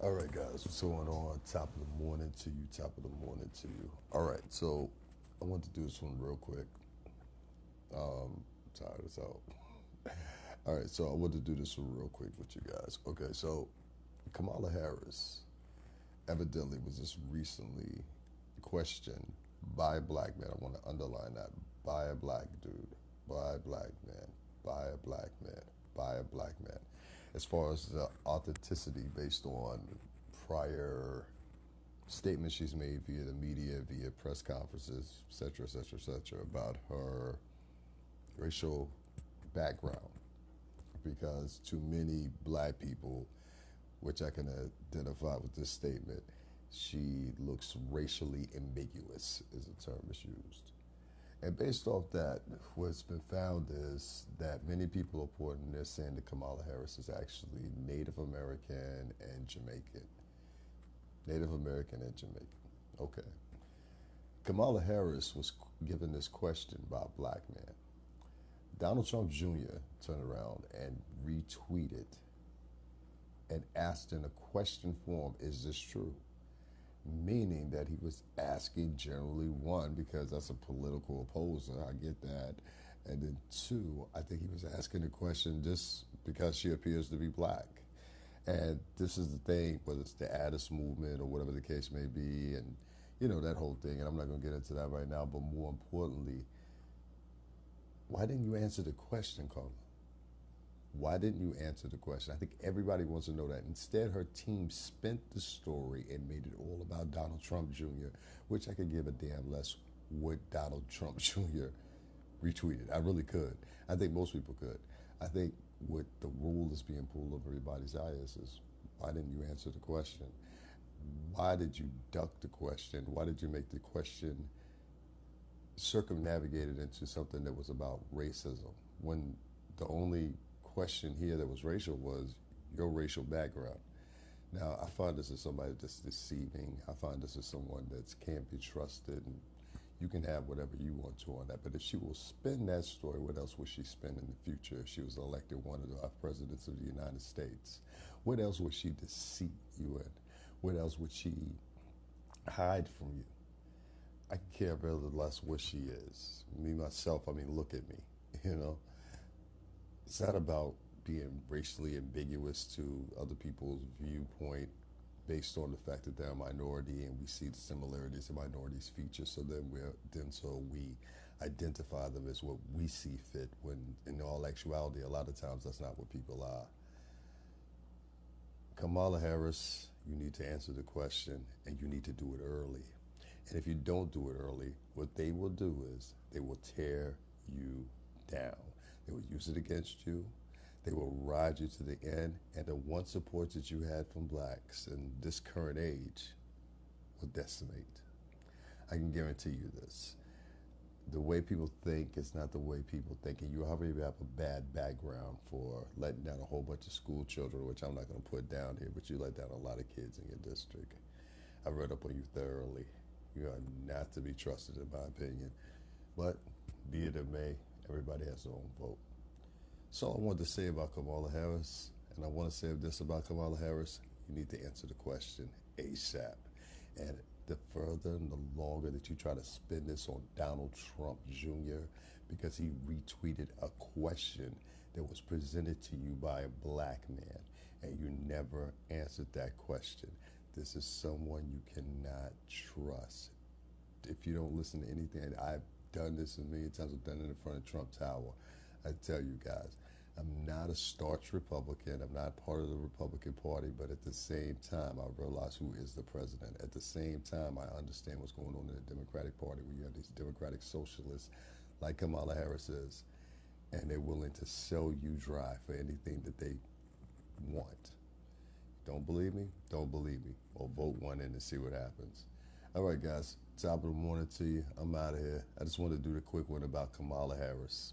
All right, guys, what's going on? Top of the morning to you, top of the morning to you. All right, so I want to do this one real quick. I'm tired as hell. All right, so I want to do this one real quick with you guys. Okay, so Kamala Harris evidently was just recently questioned by a black man. I want to underline that by a black dude, by a black man, by a black man, by a black man. As far as the authenticity based on prior statements she's made via the media, via press conferences, et cetera, et cetera, et cetera, about her racial background. Because to many black people, which I can identify with this statement, she looks racially ambiguous, is the term that's used. And based off that, what's been found is that many people are reporting they're saying that Kamala Harris is actually Native American and Jamaican. Native American and Jamaican. Okay. Kamala Harris was given this question by a black man. Donald Trump Jr. turned around and retweeted and asked in a question form, is this true? Meaning that he was asking generally, one, because that's a political opposer, I get that. And then two, I think he was asking the question just because she appears to be black. And this is the thing, whether it's the Addis movement or whatever the case may be, and that whole thing, and I'm not going to get into that right now, but more importantly, why didn't you answer the question, Carla? Why didn't you answer the question? I think everybody wants to know that. Instead, her team spent the story and made it all about Donald Trump Jr., which I could give a damn less what Donald Trump Jr. retweeted. I really could. I think most people could. I think what the rule is being pulled over everybody's eyes is, why didn't you answer the question? Why did you duck the question? Why did you make the question circumnavigated into something that was about racism when the only question here that was racial was your racial background? Now, I find this as somebody that's deceiving. I find this as someone that can't be trusted, and you can have whatever you want to on that. But if she will spin that story, what else would she spin in the future if she was elected one of the presidents of the United States? What else would she deceive you in? What else would she hide from you? I care very less what she is. Me, myself, look at me, you know? It's not about being racially ambiguous to other people's viewpoint based on the fact that they're a minority and we see the similarities in minorities' features, so we identify them as what we see fit, when in all actuality, a lot of times that's not what people are. Kamala Harris, you need to answer the question, and you need to do it early. And if you don't do it early, what they will do is they will tear you down. They will use it against you. They will ride you to the end, and the one support that you had from blacks in this current age will decimate. I can guarantee you this. The way people think is not the way people think, and you already have a bad background for letting down a whole bunch of school children, which I'm not going to put down here, but you let down a lot of kids in your district. I read up on you thoroughly. You are not to be trusted, in my opinion. But be it as may, everybody has their own vote. So I wanted to say about Kamala Harris, and I want to say this about Kamala Harris: you need to answer the question ASAP. And the further and the longer that you try to spin this on Donald Trump Jr., because he retweeted a question that was presented to you by a black man, and you never answered that question. This is someone you cannot trust. If you don't listen to anything, I've done this a million times. I've done it in front of Trump Tower. I tell you guys, I'm not a staunch Republican. I'm not part of the Republican Party, but at the same time, I realize who is the president. At the same time, I understand what's going on in the Democratic Party, where you have these Democratic socialists like Kamala Harris is, and they're willing to sell you dry for anything that they want. Don't believe me? Don't believe me. Or vote one in and see what happens. All right, guys. Top of the morning to you. I'm out of here. I just wanted to do the quick one about Kamala Harris.